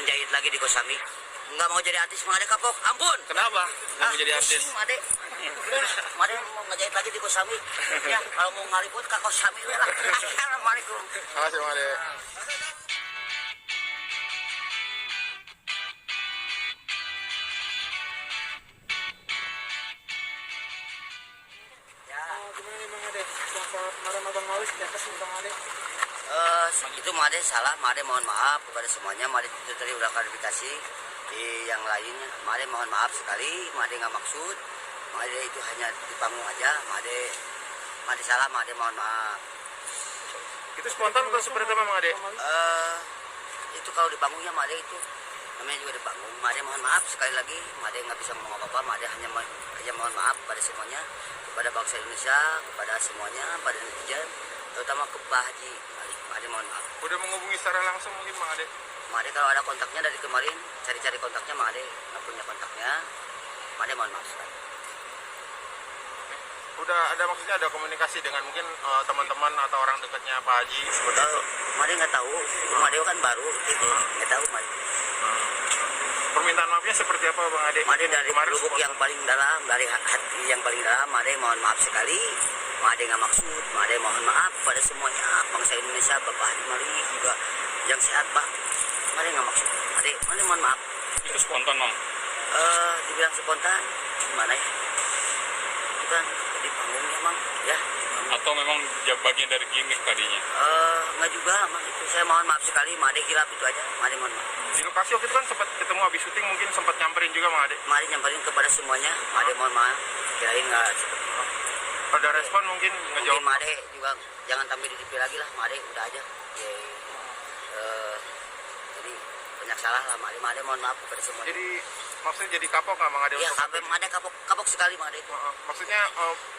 menjahit lagi di Kosambi. Nggak mau jadi artis Made kapok, ampun. Kenapa? Nggak mau jadi artis? Made mau ngejahit lagi di Kosambi. Ya kalau mau ngaliput ke Kosambi lah. Assalamualaikum. Makasih Made. Gimana nih Bang Ade? Setelah kemarin Abang Mawis di atas Bang Ade. Itu Made salah, Made mohon maaf kepada semuanya. Made itu tadi udah klarifikasi di yang lainnya. Made mohon maaf sekali, Made nggak maksud. Made itu hanya di panggung aja. Made salah, Made mohon maaf. Itu spontan atau seperti apa Bang Ade? Itu kalau di panggungnya Made itu namanya juga di panggung. Made mohon maaf sekali lagi. Made nggak bisa ngomong apa-apa. Made hanya mohon maaf kepada semuanya, kepada bangsa Indonesia, kepada semuanya, pada netizen, terutama ke Pak Haji. Made mohon maaf. Udah menghubungi secara langsung mungkin Bang Ade? Made kalau ada kontaknya dari kemarin, cari-cari kontaknya, Made nggak punya kontaknya. Made mohon maaf sekali. Udah ada maksudnya ada komunikasi dengan mungkin teman-teman atau orang dekatnya Pak Haji seperti itu? Made nggak tahu, Made kan baru, nggak tahu Made. Permintaan maafnya seperti apa Bang Ade? Made dari lubuk yang paling dalam, dari hati yang paling dalam, Made mohon maaf sekali. Made nggak maksud, Made mohon maaf pada semuanya, bangsa Indonesia, Bapak Haji Mali juga yang sehat Pak. Made nggak maksud, Made mohon maaf. Itu spontan Bang? Dibilang spontan, gimana ya? Itu kan di panggungnya Mang, ya. Atau memang bagian dari gimmick tadinya? Nggak juga Mang, itu saya mohon maaf sekali, Made hilap itu aja, Made mohon maaf. Di lokasi waktu itu kan sempat ketemu habis syuting, mungkin sempat nyamperin juga Bang Ade? Made nyamperin kepada semuanya, Made mohon maaf. Kirain nggak seperti itu. Ada respon mungkin ngejawab? Mungkin Made juga jangan tampil di TV lagi lah, Made udah aja. Jadi banyak salah lah, Made mohon maaf kepada semuanya. Jadi maksudnya jadi kapok nggak Bang Ade? Iya, Made kapok sekali Made itu. Maksudnya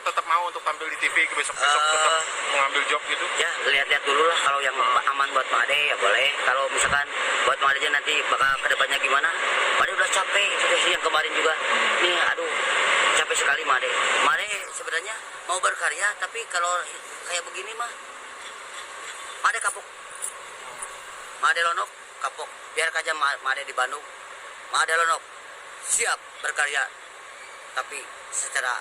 tetap mau untuk tampil di TV besok-besok tetap mengambil job gitu? Ya lihat-lihat dulu lah, kalau yang aman buat Made ya boleh. Kalau misalkan buat Made aja nanti bakal kedepannya gimana? Made udah capek, sudah yang kemarin juga. Nih aduh capek sekali Made. Made sebenarnya mau berkarya, tapi kalau kayak begini mah Made kapok. Made lonok kapok. Biar aja Made di Bandung. Made lonok siap berkarya, tapi secara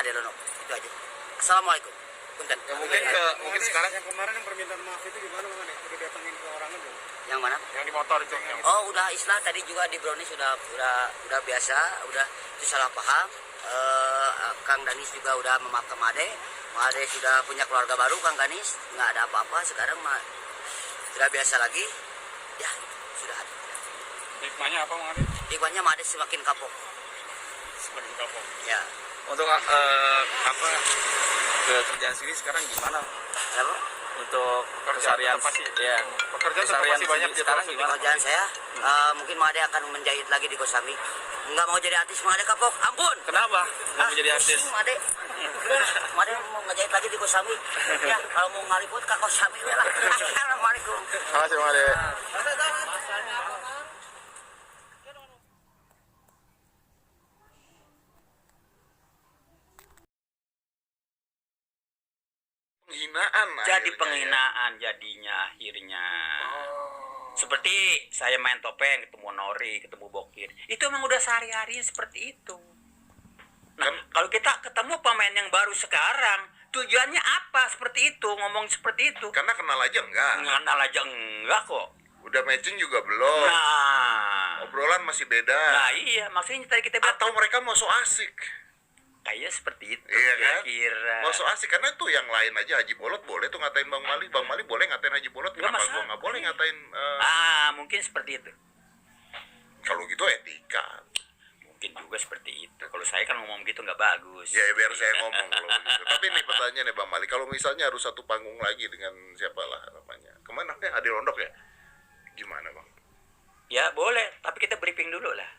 Ade lonok itu aja. Assalamualaikum. Punten. Ya, mungkin sekarang yang kemarin yang permintaan maaf itu gimana Bang Ade? Udah datangin ke orangnya belum? Yang mana? yang di motor itu. Oh udah Islah tadi juga di Brownies udah biasa, udah itu salah paham. Kang Danis juga udah memaafkan Made. Made sudah punya keluarga baru, Kang Danis nggak ada apa-apa sekarang mah sudah biasa lagi. Ya sudah ada. Hikmahnya apa Bang Ade? Hikmahnya Made semakin kapok. Semakin kapok. Ya. Untuk kerjaan sini sekarang gimana? Apa? Untuk Pekerjaan keseharian apa sih? ya. Pekerjaan tetap Keseharian masih banyak sini di sekarang Terus gimana? Pekerjaan saya mungkin Made akan menjahit lagi di Kosambi. Nggak mau jadi artis Made kapok, ampun. Kenapa? Nggak mau jadi artis? Made mau ngejahit lagi di Kosambi. Ya kalau mau ngaliput ke Kosambi lah. Assalamualaikum. Makasih Bang Ade. Penghinaan. Jadi penghinaan jadinya akhirnya. Seperti saya main topeng, ketemu Nori, ketemu Bokir. Itu emang udah sehari-hari seperti itu. Nah, kalau kita ketemu pemain yang baru sekarang, tujuannya apa seperti itu, ngomong seperti itu? Karena kenal aja enggak. Kenal aja enggak kok. Udah matching juga belum. Nah, Obrolan masih beda. nah iya, maksudnya tadi kita bilang, Atau mereka mau so asik. kayak seperti itu. Iya kan? Kira-kira. Mau so asik karena tuh yang lain aja Haji Bolot boleh tuh ngatain Bang Mali. Bang Mali boleh ngatain Haji Bolot. Nggak Kenapa masalah. gua nggak boleh ngatain? Mungkin seperti itu. Kalau gitu etika. Mungkin juga seperti itu. Kalau saya kan ngomong gitu nggak bagus. Ya biar saya ngomong kalau gitu. Tapi nih pertanyaannya Bang Mali. Kalau misalnya harus satu panggung lagi dengan siapa lah namanya. Kemana deh? Ade Londok ya? Gimana Bang? Ya boleh, tapi kita briefing dulu lah.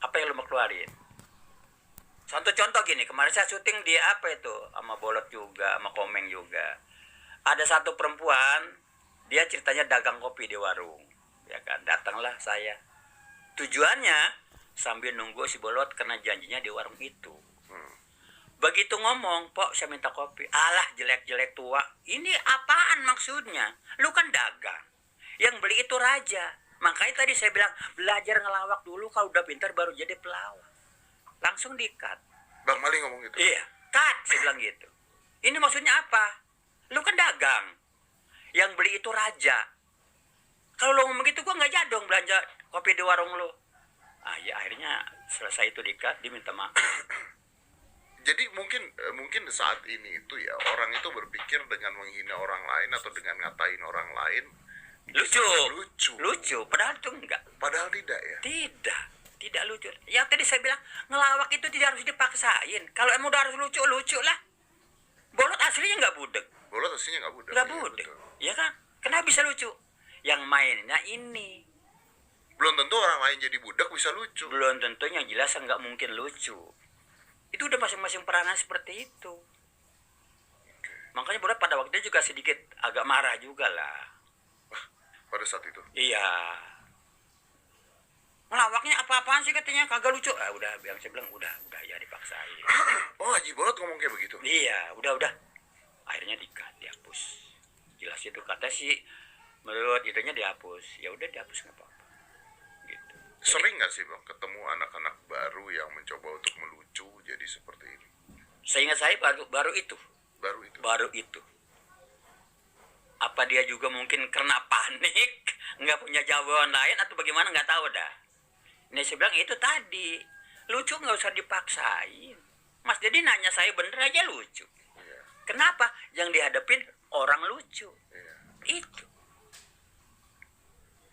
Apa yang lo mau keluarin? Contoh gini, kemarin saya syuting di apa itu, sama Bolot juga, sama Komeng juga. Ada satu perempuan, dia ceritanya dagang kopi di warung, ya kan? Datanglah saya. Tujuannya sambil nunggu si Bolot karena janjinya di warung itu. Begitu ngomong, "Pok, saya minta kopi." Alah, jelek-jelek tua. Ini apaan maksudnya? Lu kan dagang. Yang beli itu raja. Makanya tadi saya bilang belajar ngelawak dulu, kalau udah pintar baru jadi pelawak. Langsung di-cut. Bang Mali ngomong gitu. Iya, cut, saya bilang gitu. Ini maksudnya apa? Lu kan dagang. Yang beli itu raja. Kalau lo ngomong gitu, gua nggak jadi dong belanja kopi di warung lo. Ah ya, akhirnya selesai itu di-cut, dia minta maaf. Jadi mungkin saat ini itu ya orang itu berpikir dengan menghina orang lain atau dengan ngatain orang lain Lucu. lucu. Padahal itu enggak. Padahal tidak ya. Tidak lucu. Yang tadi saya bilang, ngelawak itu tidak harus dipaksain. Kalau emang udah harus lucu, lucu lah. Bolot aslinya nggak budek. Bolot aslinya nggak budek. Nggak Iya, budek. betul. Ya kan? Kenapa bisa lucu? Yang mainnya ini. Belum tentu orang lain jadi budak bisa lucu. Belum tentu, yang jelas nggak mungkin lucu. Itu udah masing-masing peranan seperti itu. Makanya Bolot pada waktu itu juga sedikit agak marah juga lah. Pada saat itu. Iya. Ngelawaknya apa-apaan sih katanya, kagak lucu. Ah udah, saya bilang udah ya dipaksain. Oh, Haji Bolot ngomong kayak begitu. Iya, udah. Akhirnya di-cut, dihapus. Jelas itu kata sih, menurut itunya dihapus. Ya udah dihapus nggak apa-apa. Gitu. Sering nggak sih Bang ketemu anak-anak baru yang mencoba untuk melucu jadi seperti ini? Seingat saya baru itu. Baru itu. Apa dia juga mungkin karena panik, nggak punya jawaban lain atau bagaimana, nggak tahu dah. Ini saya bilang itu tadi, lucu nggak usah dipaksain. Mas jadi nanya saya bener aja lucu. Iya. Kenapa? Yang dihadapin orang lucu. Iya. Itu.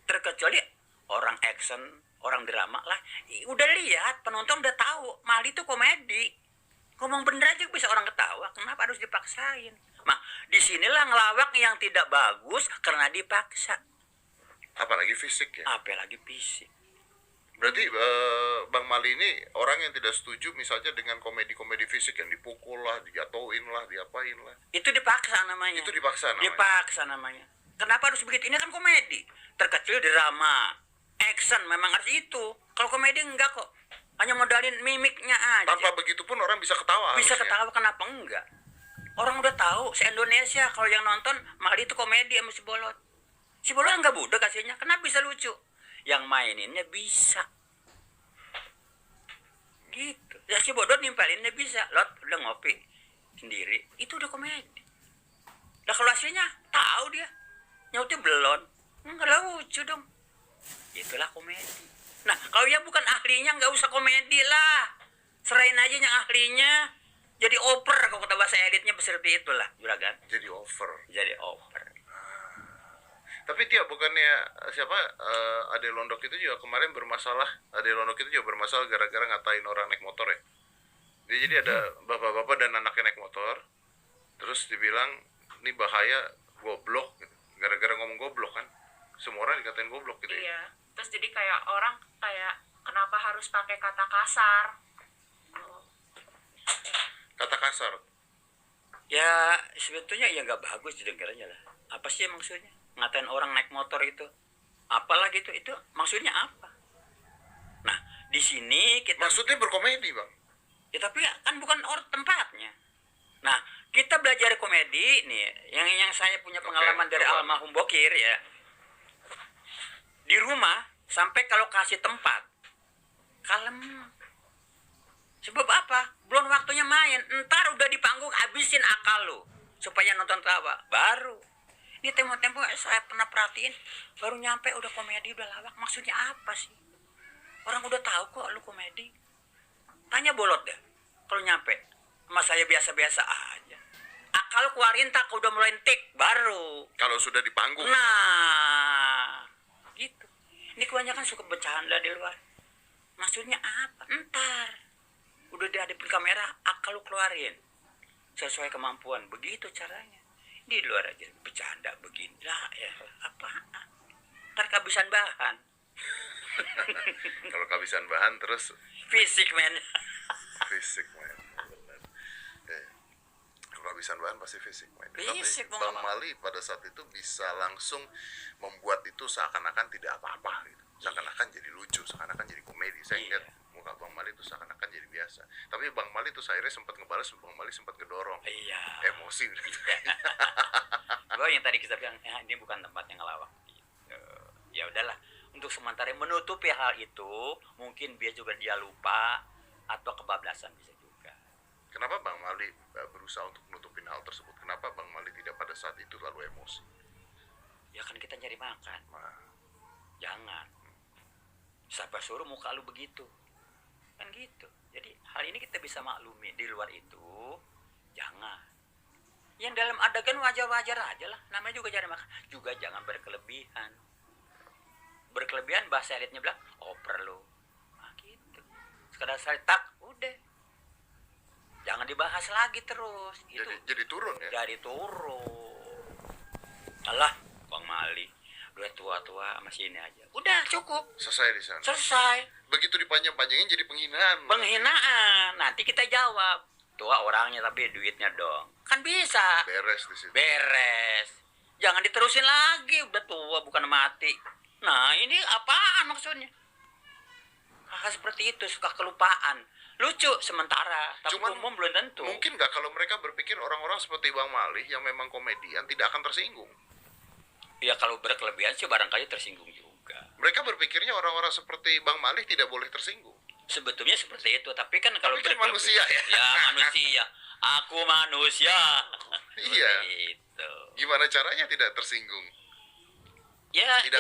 Terkecuali orang action, orang drama lah. Udah lihat, penonton udah tahu, Mali itu komedi. Ngomong bener aja bisa orang ketawa. Kenapa harus dipaksain? Nah, disinilah ngelawak yang tidak bagus karena dipaksa. Apalagi fisik ya. Apalagi fisik. Berarti Bang Mali ini orang yang tidak setuju misalnya dengan komedi-komedi fisik yang dipukul lah, dijatuhin lah, diapain lah. Itu dipaksa namanya. Itu dipaksa namanya. Dipaksa namanya. Kenapa harus begitu? Ini kan komedi. Terkecil drama. Action memang harus itu. Kalau komedi enggak kok. Hanya modalin mimiknya aja. Tanpa begitu pun orang bisa ketawa. Bisa harusnya. ketawa, kenapa enggak? Orang udah tahu se-Indonesia kalau yang nonton Mali itu komedi sama si Bolot. Si Bolot enggak budek kasihnya. Kenapa bisa lucu? Yang maininnya bisa. Gitu. Ya si Bolot nimpelinnya bisa. Lot udah ngopi sendiri. Itu udah komedi. Lah kalau aslinya tahu dia. Nyautnya belon. Enggak lucu dong. Itulah komedi. Nah, kalau yang bukan ahlinya nggak usah komedi lah. Serain aja yang ahlinya. Jadi oper, kalau kata bahasa elitnya seperti itulah, juragan. Jadi over. Jadi oper. Tapi Tia bukannya siapa Ade Londok itu juga kemarin bermasalah. Ade Londok itu juga bermasalah gara-gara ngatain orang naik motor ya. Jadi ada bapak-bapak dan anaknya naik motor. Terus dibilang ini bahaya goblok gitu. Gara-gara ngomong goblok kan. Semua orang dikatain goblok gitu ya. Iya, terus jadi kayak orang kayak kenapa harus pakai kata kasar? Kata kasar. Ya, sebetulnya ya nggak bagus didengarnya lah. Apa sih maksudnya? Ngatain orang naik motor itu. Apalah gitu, itu maksudnya apa? Nah, di sini kita... Maksudnya berkomedi Bang. Ya tapi kan bukan tempatnya. Nah, kita belajar komedi nih, yang saya punya pengalaman dari coba. almarhum Bokir ya. Di rumah sampai kalau kasih tempat kalem. Sebab apa? Belum waktunya main. Ntar udah di panggung habisin akal lu supaya nonton tawa. Baru. Ini tempo-tempo saya pernah perhatiin, baru nyampe udah komedi, udah lawak. Maksudnya apa sih? Orang udah tahu kok lu komedi. Tanya Bolot deh. Kalau nyampe sama saya biasa-biasa aja. Akal keluarin tak udah mulai tik baru. Kalau sudah di panggung. Nah, gitu. Ini kebanyakan suka bercanda di luar. Maksudnya apa? Ntar udah dihadapin kamera, akal lu keluarin sesuai kemampuan. Begitu caranya. Di luar aja bercanda begini lah ya. Apaan? Ntar kehabisan bahan. Kalau kehabisan bahan terus Fisik men. fisik main. Benar. Kalau kehabisan bahan pasti fisik main. Fisik, Tapi mau Bang nggak mau. Mali pada saat itu bisa langsung membuat itu seakan-akan tidak apa-apa gitu. Seakan-akan jadi lucu, seakan-akan jadi komedi. Saya Iya. ingat muka Bang Mali itu seakan-akan jadi biasa. Tapi Bang Mali itu akhirnya sempat ngebalas, Bang Mali sempat ngedorong. Iya. Emosi gitu. Bahwa yang tadi kita bilang, ini bukan tempatnya ngelawak. Gitu. Ya udahlah. Untuk sementara menutupi hal itu, mungkin dia lupa atau kebablasan bisa juga. Kenapa Bang Mali berusaha untuk menutupin hal tersebut? Kenapa Bang Mali tidak pada saat itu lalu emosi? Ya kan kita nyari makan. Nah, Jangan. Siapa suruh muka lu begitu? Kan gitu. Jadi hal ini kita bisa maklumi. Di luar itu, jangan. Yang dalam adegan wajar-wajar aja lah. Namanya juga cari makan. Juga jangan berkelebihan. Berkelebihan bahasa elitnya bilang, oper lu. Nah gitu. Sekadar tak, udah. Jangan dibahas lagi terus. Itu jadi turun ya? dari turun. Alah, Bang Mali. Udah tua-tua masih ini aja. Udah cukup. Selesai di sana. Selesai. Begitu dipanjang-panjangin jadi penghinaan. Penghinaan. Nanti kita jawab. Tua orangnya tapi duitnya dong. Kan bisa. Beres di situ. Beres. Jangan diterusin lagi. Udah tua bukan mati. Nah ini apaan maksudnya? Hal seperti itu suka kelupaan. Lucu sementara. Tapi Cuman umum belum tentu. Mungkin nggak kalau mereka berpikir orang-orang seperti Bang Mali yang memang komedian tidak akan tersinggung. Ya kalau berkelebihan sih barangkali tersinggung juga. Mereka berpikirnya orang-orang seperti Bang Mali tidak boleh tersinggung. Sebetulnya seperti itu. Tapi kan kalau Tapi kan berkelebihan- manusia ya? Ya manusia. Aku manusia. Iya. Itu. Gimana caranya tidak tersinggung? Ya Tidak